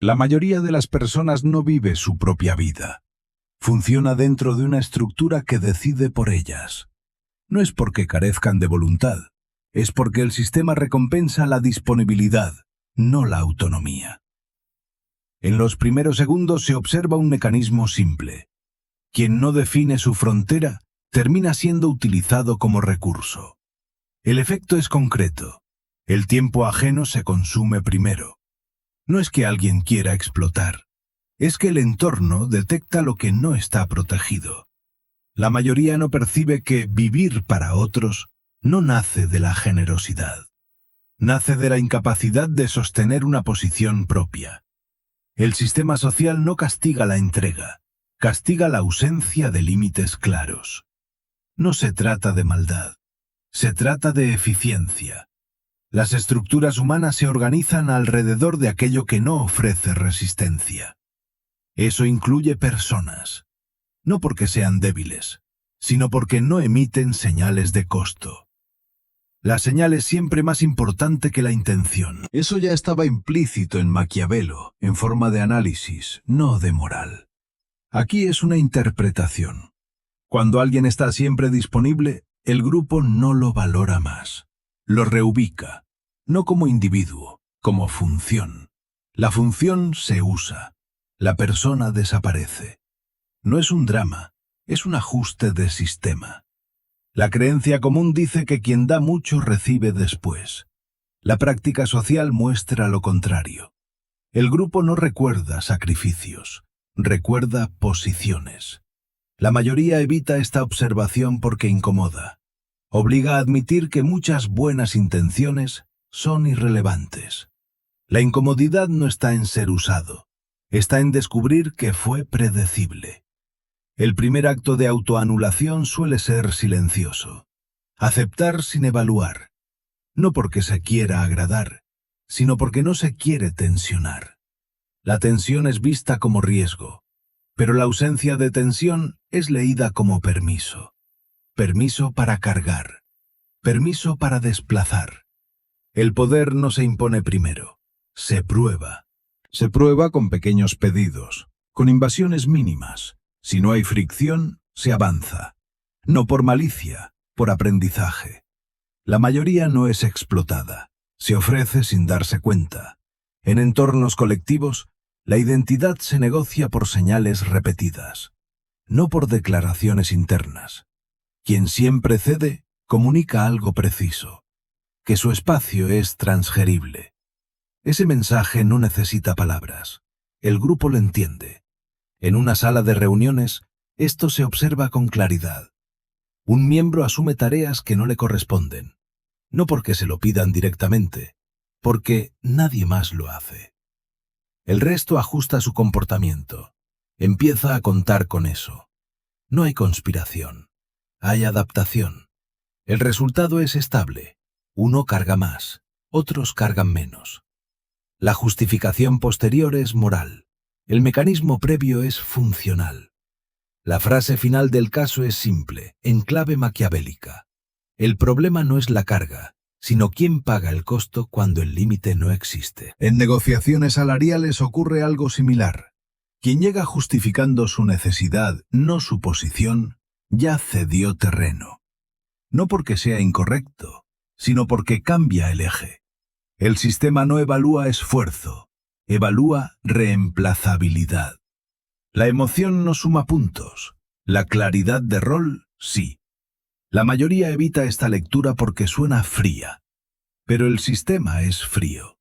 La mayoría de las personas no vive su propia vida. Funciona dentro de una estructura que decide por ellas. No es porque carezcan de voluntad, es porque el sistema recompensa la disponibilidad, no la autonomía. En los primeros segundos se observa un mecanismo simple. Quien no define su frontera termina siendo utilizado como recurso. El efecto es concreto. El tiempo ajeno se consume primero. No es que alguien quiera explotar, es que el entorno detecta lo que no está protegido. La mayoría no percibe que vivir para otros no nace de la generosidad. Nace de la incapacidad de sostener una posición propia. El sistema social no castiga la entrega, castiga la ausencia de límites claros. No se trata de maldad, se trata de eficiencia. Las estructuras humanas se organizan alrededor de aquello que no ofrece resistencia. Eso incluye personas, no porque sean débiles, sino porque no emiten señales de costo. La señal es siempre más importante que la intención. Eso ya estaba implícito en Maquiavelo, en forma de análisis, no de moral. Aquí es una interpretación. Cuando alguien está siempre disponible, el grupo no lo valora más. Lo reubica, no como individuo, como función. La función se usa, la persona desaparece. No es un drama, es un ajuste de sistema. La creencia común dice que quien da mucho recibe después. La práctica social muestra lo contrario. El grupo no recuerda sacrificios, recuerda posiciones. La mayoría evita esta observación porque incomoda. Obliga a admitir que muchas buenas intenciones son irrelevantes. La incomodidad no está en ser usado, está en descubrir que fue predecible. El primer acto de autoanulación suele ser silencioso. Aceptar sin evaluar. No porque se quiera agradar, sino porque no se quiere tensionar. La tensión es vista como riesgo, pero la ausencia de tensión es leída como permiso. Permiso para cargar. Permiso para desplazar. El poder no se impone primero, se prueba. Se prueba con pequeños pedidos, con invasiones mínimas. Si no hay fricción, se avanza. No por malicia, por aprendizaje. La mayoría no es explotada, se ofrece sin darse cuenta. En entornos colectivos, la identidad se negocia por señales repetidas, no por declaraciones internas. Quien siempre cede, comunica algo preciso, que su espacio es transgerible. Ese mensaje no necesita palabras, el grupo lo entiende. En una sala de reuniones, esto se observa con claridad. Un miembro asume tareas que no le corresponden, no porque se lo pidan directamente, porque nadie más lo hace. El resto ajusta su comportamiento, empieza a contar con eso. No hay conspiración, hay adaptación. El resultado es estable, uno carga más, otros cargan menos. La justificación posterior es moral, el mecanismo previo es funcional. La frase final del caso es simple, en clave maquiavélica. El problema no es la carga, sino quién paga el costo cuando el límite no existe. En negociaciones salariales ocurre algo similar. Quien llega justificando su necesidad, no su posición, ya cedió terreno. No porque sea incorrecto, sino porque cambia el eje. El sistema no evalúa esfuerzo, evalúa reemplazabilidad. La emoción no suma puntos, la claridad de rol sí. La mayoría evita esta lectura porque suena fría, pero el sistema es frío.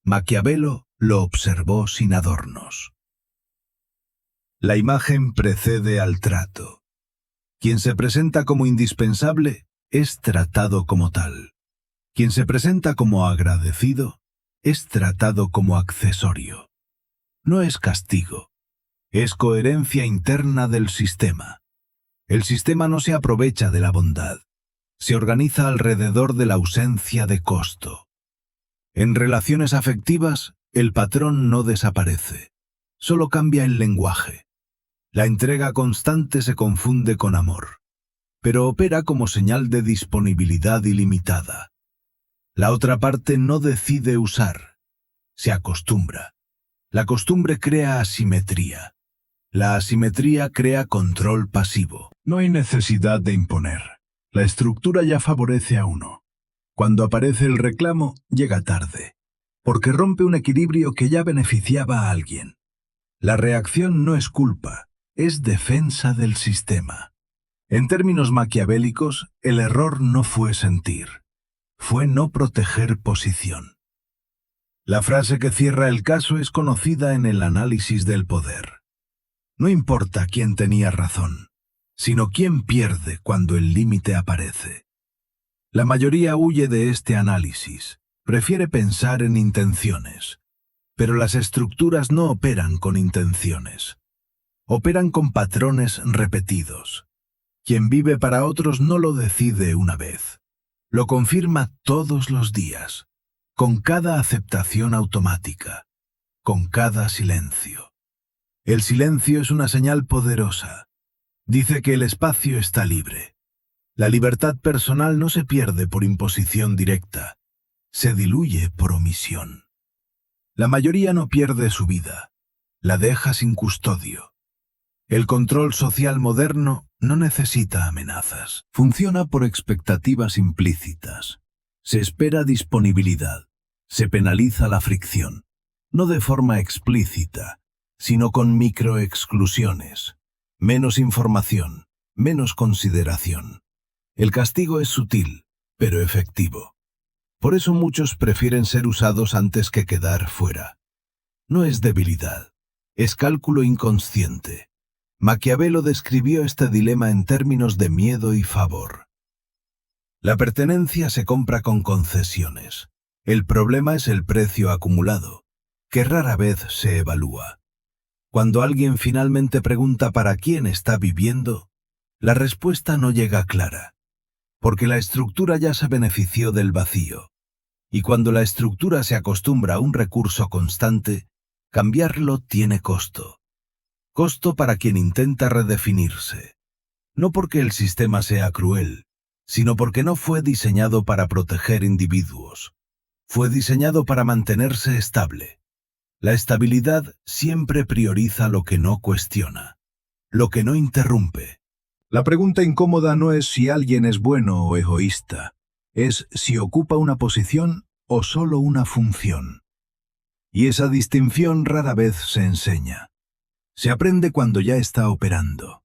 Maquiavelo lo observó sin adornos. La imagen precede al trato. Quien se presenta como indispensable es tratado como tal. Quien se presenta como agradecido es tratado como accesorio. No es castigo, es coherencia interna del sistema. El sistema no se aprovecha de la bondad, se organiza alrededor de la ausencia de costo. En relaciones afectivas, el patrón no desaparece, solo cambia el lenguaje. La entrega constante se confunde con amor, pero opera como señal de disponibilidad ilimitada. La otra parte no decide usar, se acostumbra. La costumbre crea asimetría. La asimetría crea control pasivo. No hay necesidad de imponer. La estructura ya favorece a uno. Cuando aparece el reclamo, llega tarde, porque rompe un equilibrio que ya beneficiaba a alguien. La reacción no es culpa, es defensa del sistema. En términos maquiavélicos, el error no fue sentir, fue no proteger posición. La frase que cierra el caso es conocida en el análisis del poder. No importa quién tenía razón, sino quién pierde cuando el límite aparece. La mayoría huye de este análisis, prefiere pensar en intenciones, pero las estructuras no operan con intenciones. Operan con patrones repetidos. Quien vive para otros no lo decide una vez. Lo confirma todos los días, con cada aceptación automática, con cada silencio. El silencio es una señal poderosa. Dice que el espacio está libre. La libertad personal no se pierde por imposición directa, se diluye por omisión. La mayoría no pierde su vida, la deja sin custodio. El control social moderno no necesita amenazas. Funciona por expectativas implícitas. Se espera disponibilidad. Se penaliza la fricción. No de forma explícita, sino con microexclusiones. Menos información, menos consideración. El castigo es sutil, pero efectivo. Por eso muchos prefieren ser usados antes que quedar fuera. No es debilidad, es cálculo inconsciente. Maquiavelo describió este dilema en términos de miedo y favor. La pertenencia se compra con concesiones. El problema es el precio acumulado, que rara vez se evalúa. Cuando alguien finalmente pregunta para quién está viviendo, la respuesta no llega clara, porque la estructura ya se benefició del vacío. Y cuando la estructura se acostumbra a un recurso constante, cambiarlo tiene costo. Costo para quien intenta redefinirse. No porque el sistema sea cruel, sino porque no fue diseñado para proteger individuos. Fue diseñado para mantenerse estable. La estabilidad siempre prioriza lo que no cuestiona, lo que no interrumpe. La pregunta incómoda no es si alguien es bueno o egoísta, es si ocupa una posición o solo una función. Y esa distinción rara vez se enseña. Se aprende cuando ya está operando.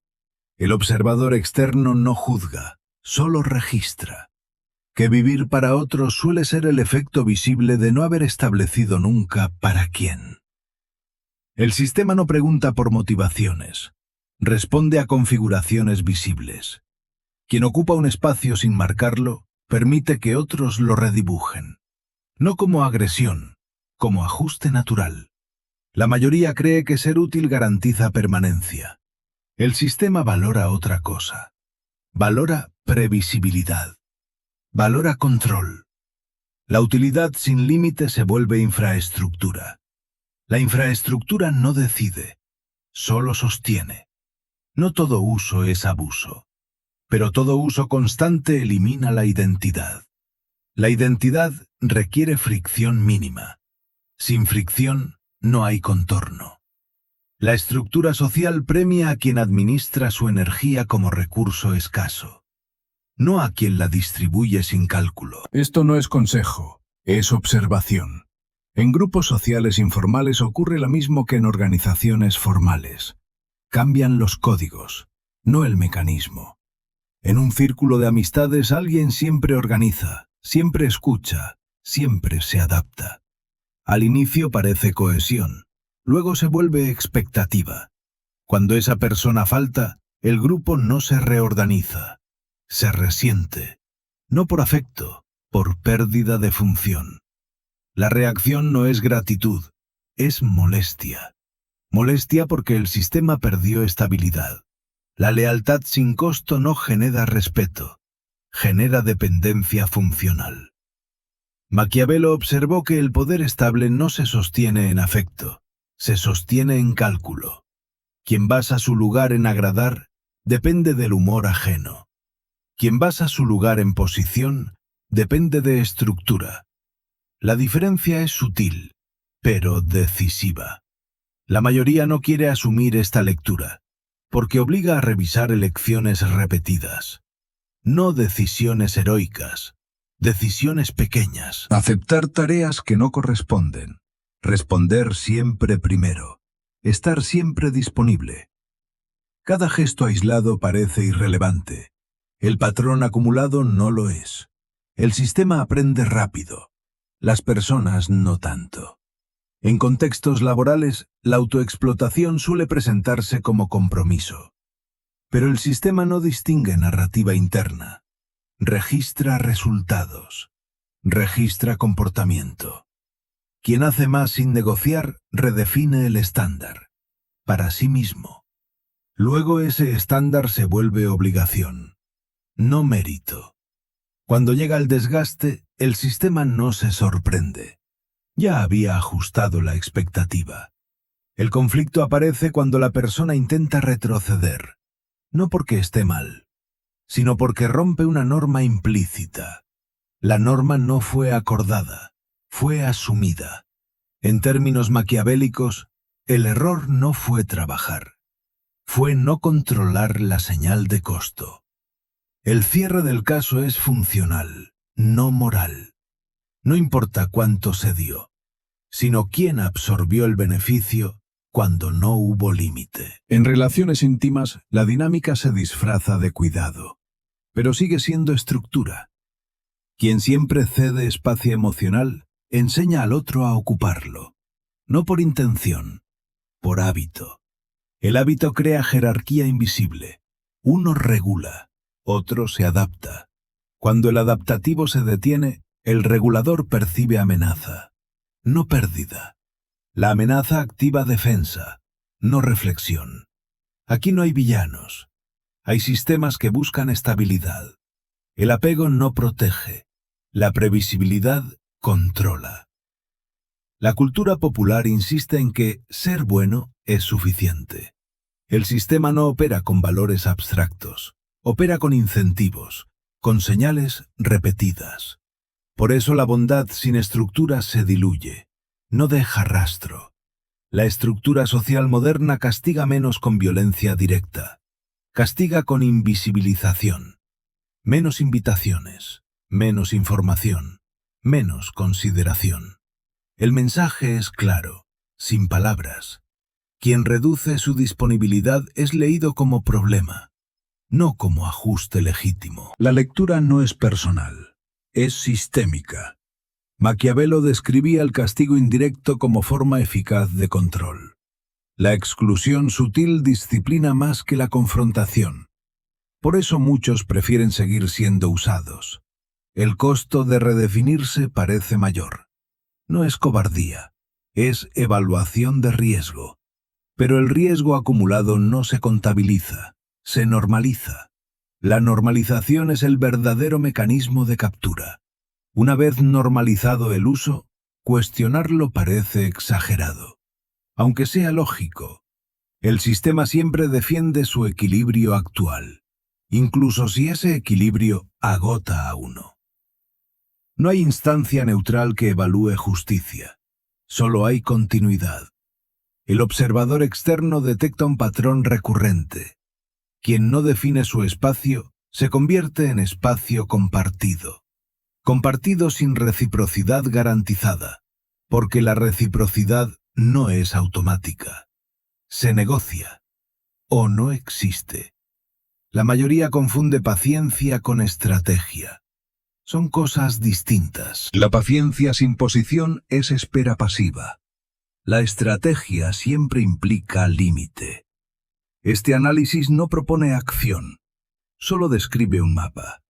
El observador externo no juzga, solo registra. Que vivir para otros suele ser el efecto visible de no haber establecido nunca para quién. El sistema no pregunta por motivaciones, responde a configuraciones visibles. Quien ocupa un espacio sin marcarlo, permite que otros lo redibujen. No como agresión, como ajuste natural. La mayoría cree que ser útil garantiza permanencia. El sistema valora otra cosa. Valora previsibilidad. Valora control. La utilidad sin límite se vuelve infraestructura. La infraestructura no decide, solo sostiene. No todo uso es abuso, pero todo uso constante elimina la identidad. La identidad requiere fricción mínima. Sin fricción no hay contorno. La estructura social premia a quien administra su energía como recurso escaso, no a quien la distribuye sin cálculo. Esto no es consejo, es observación. En grupos sociales informales ocurre lo mismo que en organizaciones formales. Cambian los códigos, no el mecanismo. En un círculo de amistades alguien siempre organiza, siempre escucha, siempre se adapta. Al inicio parece cohesión, luego se vuelve expectativa. Cuando esa persona falta, el grupo no se reorganiza, se resiente, no por afecto, por pérdida de función. La reacción no es gratitud, es molestia. Molestia porque el sistema perdió estabilidad. La lealtad sin costo no genera respeto, genera dependencia funcional. Maquiavelo observó que el poder estable no se sostiene en afecto, se sostiene en cálculo. Quien basa su lugar en agradar, depende del humor ajeno. Quien basa su lugar en posición, depende de estructura. La diferencia es sutil, pero decisiva. La mayoría no quiere asumir esta lectura, porque obliga a revisar elecciones repetidas. No decisiones heroicas, decisiones pequeñas. Aceptar tareas que no corresponden. Responder siempre primero. Estar siempre disponible. Cada gesto aislado parece irrelevante. El patrón acumulado no lo es. El sistema aprende rápido. Las personas no tanto. En contextos laborales, la autoexplotación suele presentarse como compromiso. Pero el sistema no distingue narrativa interna. Registra resultados. Registra comportamiento. Quien hace más sin negociar, redefine el estándar. Para sí mismo. Luego ese estándar se vuelve obligación. No mérito. Cuando llega el desgaste, el sistema no se sorprende. Ya había ajustado la expectativa. El conflicto aparece cuando la persona intenta retroceder. No porque esté mal, sino porque rompe una norma implícita. La norma no fue acordada, fue asumida. En términos maquiavélicos, el error no fue trabajar. Fue no controlar la señal de costo. El cierre del caso es funcional, no moral. No importa cuánto se dio, sino quién absorbió el beneficio cuando no hubo límite. En relaciones íntimas, la dinámica se disfraza de cuidado, pero sigue siendo estructura. Quien siempre cede espacio emocional, enseña al otro a ocuparlo. No por intención, por hábito. El hábito crea jerarquía invisible. Uno regula, otro se adapta. Cuando el adaptativo se detiene, el regulador percibe amenaza, no pérdida. La amenaza activa defensa, no reflexión. Aquí no hay villanos. Hay sistemas que buscan estabilidad. El apego no protege. La previsibilidad controla. La cultura popular insiste en que ser bueno es suficiente. El sistema no opera con valores abstractos. Opera con incentivos, con señales repetidas. Por eso la bondad sin estructura se diluye, no deja rastro. La estructura social moderna castiga menos con violencia directa, castiga con invisibilización, menos invitaciones, menos información, menos consideración. El mensaje es claro, sin palabras. Quien reduce su disponibilidad es leído como problema, no como ajuste legítimo. La lectura no es personal. Es sistémica. Maquiavelo describía el castigo indirecto como forma eficaz de control. La exclusión sutil disciplina más que la confrontación. Por eso muchos prefieren seguir siendo usados. El costo de redefinirse parece mayor. No es cobardía, es evaluación de riesgo. Pero el riesgo acumulado no se contabiliza, se normaliza. La normalización es el verdadero mecanismo de captura. Una vez normalizado el uso, cuestionarlo parece exagerado. Aunque sea lógico, el sistema siempre defiende su equilibrio actual, incluso si ese equilibrio agota a uno. No hay instancia neutral que evalúe justicia, solo hay continuidad. El observador externo detecta un patrón recurrente. Quien no define su espacio se convierte en espacio compartido. Compartido sin reciprocidad garantizada, porque la reciprocidad no es automática. Se negocia o no existe. La mayoría confunde paciencia con estrategia. Son cosas distintas. La paciencia sin posición es espera pasiva. La estrategia siempre implica límite. Este análisis no propone acción, solo describe un mapa.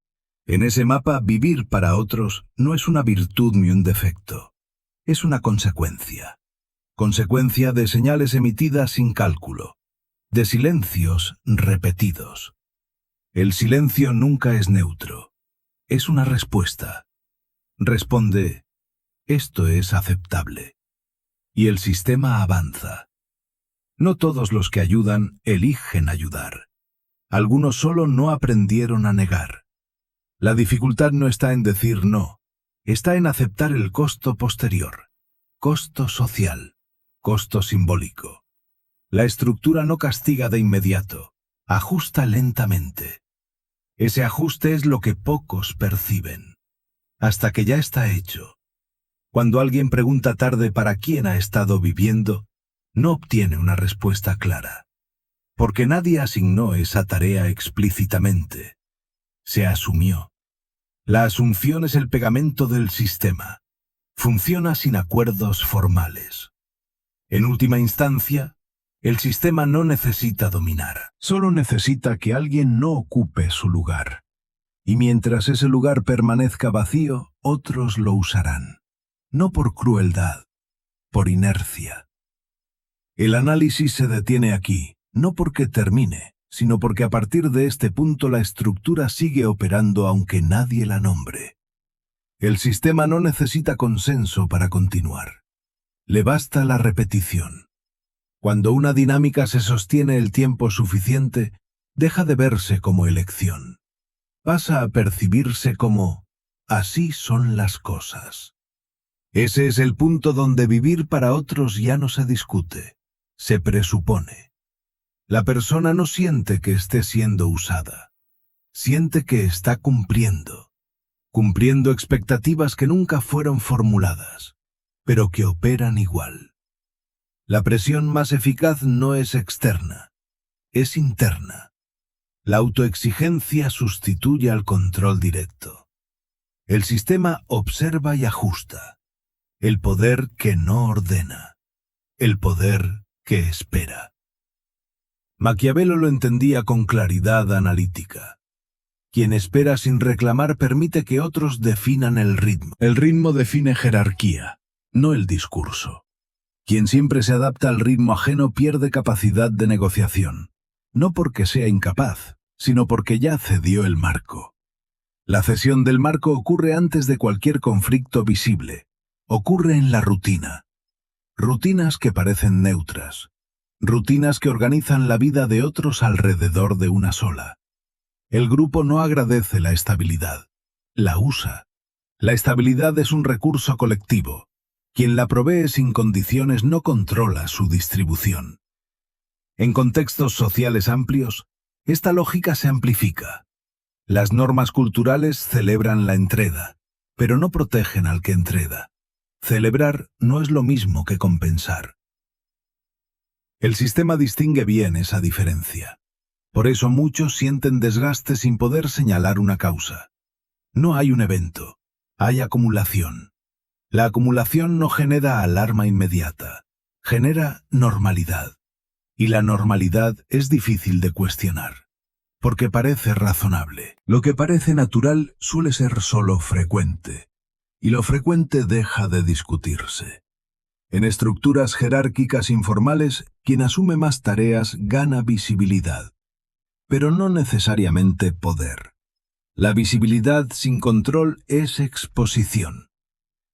En ese mapa, vivir para otros no es una virtud ni un defecto. Es una consecuencia. Consecuencia de señales emitidas sin cálculo, de silencios repetidos. El silencio nunca es neutro. Es una respuesta. Responde, esto es aceptable. Y el sistema avanza. No todos los que ayudan eligen ayudar. Algunos solo no aprendieron a negar. La dificultad no está en decir no, está en aceptar el costo posterior. Costo social, costo simbólico. La estructura no castiga de inmediato, ajusta lentamente. Ese ajuste es lo que pocos perciben, hasta que ya está hecho. Cuando alguien pregunta tarde para quién ha estado viviendo, no obtiene una respuesta clara, porque nadie asignó esa tarea explícitamente. Se asumió. La asunción es el pegamento del sistema. Funciona sin acuerdos formales. En última instancia, el sistema no necesita dominar. Solo necesita que alguien no ocupe su lugar. Y mientras ese lugar permanezca vacío, otros lo usarán. No por crueldad, por inercia. El análisis se detiene aquí, no porque termine, sino porque a partir de este punto la estructura sigue operando aunque nadie la nombre. El sistema no necesita consenso para continuar. Le basta la repetición. Cuando una dinámica se sostiene el tiempo suficiente, deja de verse como elección. Pasa a percibirse como así son las cosas. Ese es el punto donde vivir para otros ya no se discute, se presupone. La persona no siente que esté siendo usada, siente que está cumpliendo expectativas que nunca fueron formuladas, pero que operan igual. La presión más eficaz no es externa, es interna. La autoexigencia sustituye al control directo. El sistema observa y ajusta. El poder que no ordena. El poder que espera. Maquiavelo lo entendía con claridad analítica. Quien espera sin reclamar permite que otros definan el ritmo. El ritmo define jerarquía, no el discurso. Quien siempre se adapta al ritmo ajeno pierde capacidad de negociación, no porque sea incapaz, sino porque ya cedió el marco. La cesión del marco ocurre antes de cualquier conflicto visible. Ocurre en la rutina. Rutinas que parecen neutras. Rutinas que organizan la vida de otros alrededor de una sola. El grupo no agradece la estabilidad. La usa. La estabilidad es un recurso colectivo. Quien la provee sin condiciones no controla su distribución. En contextos sociales amplios, esta lógica se amplifica. Las normas culturales celebran la entrega, pero no protegen al que entrega. Celebrar no es lo mismo que compensar. El sistema distingue bien esa diferencia. Por eso muchos sienten desgaste sin poder señalar una causa. No hay un evento, hay acumulación. La acumulación no genera alarma inmediata, genera normalidad. Y la normalidad es difícil de cuestionar, porque parece razonable. Lo que parece natural suele ser solo frecuente, y lo frecuente deja de discutirse. En estructuras jerárquicas informales, quien asume más tareas gana visibilidad, pero no necesariamente poder. La visibilidad sin control es exposición.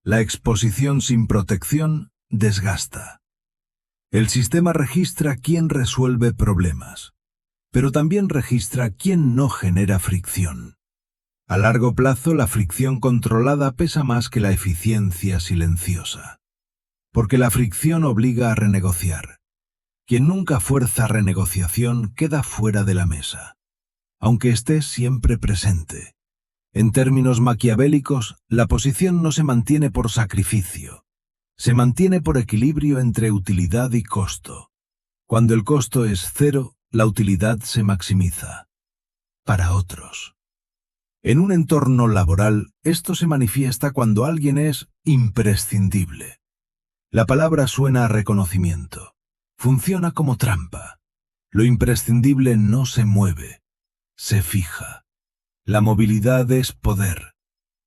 La exposición sin protección desgasta. El sistema registra quién resuelve problemas, pero también registra quién no genera fricción. A largo plazo, la fricción controlada pesa más que la eficiencia silenciosa, porque la fricción obliga a renegociar. Quien nunca fuerza renegociación queda fuera de la mesa, aunque esté siempre presente. En términos maquiavélicos, la posición no se mantiene por sacrificio, se mantiene por equilibrio entre utilidad y costo. Cuando el costo es cero, la utilidad se maximiza. Para otros. En un entorno laboral, esto se manifiesta cuando alguien es imprescindible. La palabra suena a reconocimiento. Funciona como trampa. Lo imprescindible no se mueve, se fija. La movilidad es poder.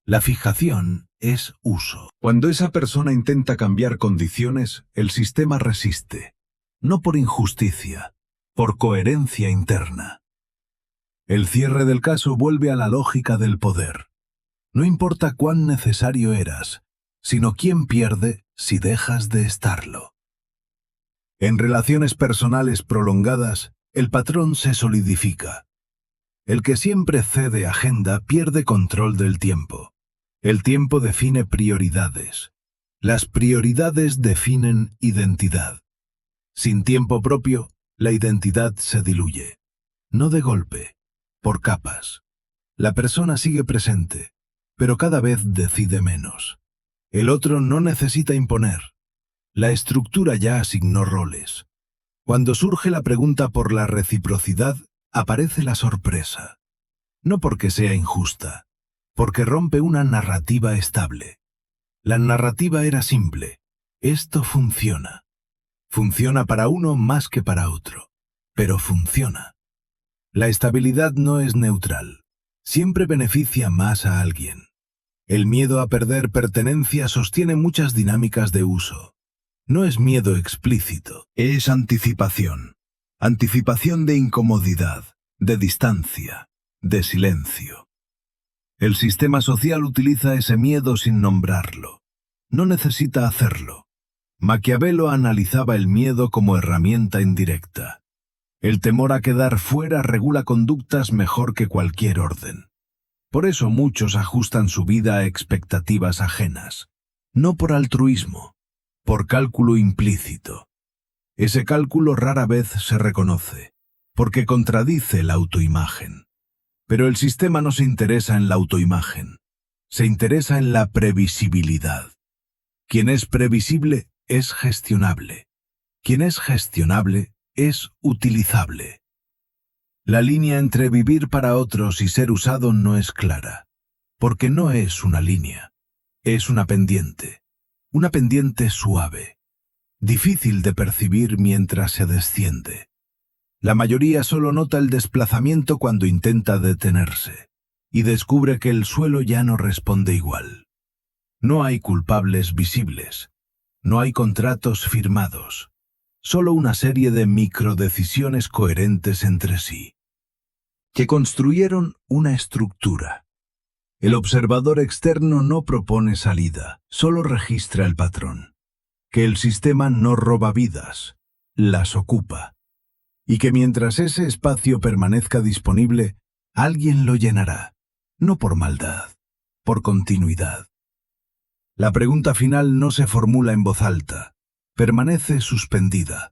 La fijación es uso. Cuando esa persona intenta cambiar condiciones, el sistema resiste. No por injusticia, por coherencia interna. El cierre del caso vuelve a la lógica del poder. No importa cuán necesario eras, sino quién pierde si dejas de estarlo. En relaciones personales prolongadas, el patrón se solidifica. El que siempre cede agenda pierde control del tiempo. El tiempo define prioridades. Las prioridades definen identidad. Sin tiempo propio, la identidad se diluye. No de golpe, por capas. La persona sigue presente, pero cada vez decide menos. El otro no necesita imponer. La estructura ya asignó roles. Cuando surge la pregunta por la reciprocidad, aparece la sorpresa. No porque sea injusta, porque rompe una narrativa estable. La narrativa era simple. Esto funciona. Funciona para uno más que para otro, pero funciona. La estabilidad no es neutral. Siempre beneficia más a alguien. El miedo a perder pertenencia sostiene muchas dinámicas de uso. No es miedo explícito, es anticipación. Anticipación de incomodidad, de distancia, de silencio. El sistema social utiliza ese miedo sin nombrarlo. No necesita hacerlo. Maquiavelo analizaba el miedo como herramienta indirecta. El temor a quedar fuera regula conductas mejor que cualquier orden. Por eso muchos ajustan su vida a expectativas ajenas. No por altruismo, por cálculo implícito. Ese cálculo rara vez se reconoce, porque contradice la autoimagen. Pero el sistema no se interesa en la autoimagen, se interesa en la previsibilidad. Quien es previsible es gestionable. Quien es gestionable es utilizable. La línea entre vivir para otros y ser usado no es clara, porque no es una línea, es una pendiente suave, difícil de percibir mientras se desciende. La mayoría solo nota el desplazamiento cuando intenta detenerse, y descubre que el suelo ya no responde igual. No hay culpables visibles, no hay contratos firmados, solo una serie de microdecisiones coherentes entre sí, que construyeron una estructura. El observador externo no propone salida, solo registra el patrón. Que el sistema no roba vidas, las ocupa. Y que mientras ese espacio permanezca disponible, alguien lo llenará, no por maldad, por continuidad. La pregunta final no se formula en voz alta, permanece suspendida.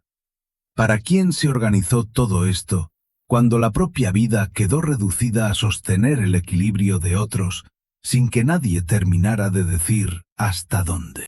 ¿Para quién se organizó todo esto cuando la propia vida quedó reducida a sostener el equilibrio de otros sin que nadie terminara de decir hasta dónde?